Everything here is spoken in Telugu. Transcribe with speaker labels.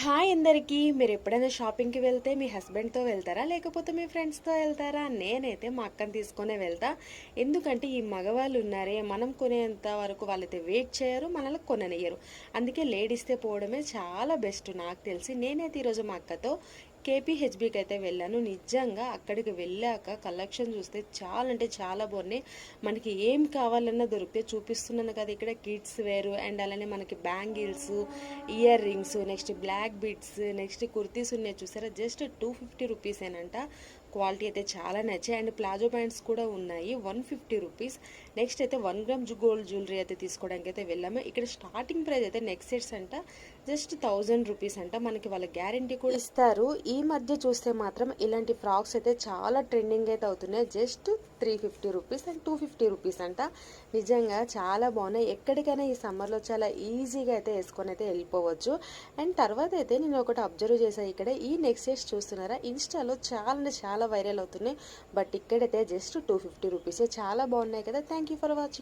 Speaker 1: హాయ్ అందరికీ. మీరు ఎప్పుడైనా షాపింగ్కి వెళ్తే మీ హస్బెండ్తో వెళ్తారా, లేకపోతే మీ ఫ్రెండ్స్తో వెళ్తారా? నేనైతే మా అక్కని తీసుకునే వెళ్తా. ఎందుకంటే ఈ మగవాళ్ళు ఉన్నారే, మనం కొనేంత వరకు వాళ్ళైతే వెయిట్ చేయరు, మనల్ని కొననియ్యరు. అందుకే లేడీస్తో పోవడమే చాలా బెస్ట్ నాకు తెలిసి. నేనైతే ఈరోజు మా అక్కతో కేపీహెచ్బికి అయితే వెళ్ళాను. నిజంగా అక్కడికి వెళ్ళాక కలెక్షన్ చూస్తే చాలా అంటే చాలా బాగున్నాయి. మనకి ఏం కావాలన్నా దొరికితే చూపిస్తున్నాను కదా, ఇక్కడ కిడ్స్ వేరు అండ్ అలానే మనకి bangles, earrings, next black beads, next kurtis ఉన్నాయి చూసారా, జస్ట్ 250 రూపీసేనంట. క్వాలిటీ అయితే చాలా నచ్చాయి. అండ్ ప్లాజో ప్యాంట్స్ కూడా ఉన్నాయి, 150 రూపీస్. నెక్స్ట్ అయితే 1 గ్రామ్ గోల్డ్ జ్యువెలరీ అయితే తీసుకోవడానికి అయితే వెళ్ళాము. ఇక్కడ స్టార్టింగ్ ప్రైస్ అయితే నెక్ సెట్స్ అంట జస్ట్ 1000 రూపీస్ అంట. మనకి వాళ్ళ గ్యారంటీ కూడా ఇస్తారు. ఈ మధ్య చూస్తే మాత్రం ఇలాంటి ఫ్రాక్స్ అయితే చాలా ట్రెండింగ్ అయితే అవుతున్నాయి. జస్ట్ 350 రూపీస్ అండ్ 250 రూపీస్ అంట. నిజంగా చాలా బాగున్నాయి. ఎక్కడికైనా ఈ సమ్మర్లో చాలా ఈజీగా అయితే వేసుకొని అయితే వెళ్ళిపోవచ్చు. అండ్ తర్వాత అయితే నేను ఒకటి అబ్జర్వ్ చేశాను, ఇక్కడ ఈ నెక్ సెట్స్ చూస్తున్నారా, ఇన్స్టాలో చాలా అంటే చాలా వైరల్ అవుతున్నాయి. బట్ ఇక్కడైతే జస్ట్ 250 రూపీసే. చాలా బాగున్నాయి కదా. Thank you for watching.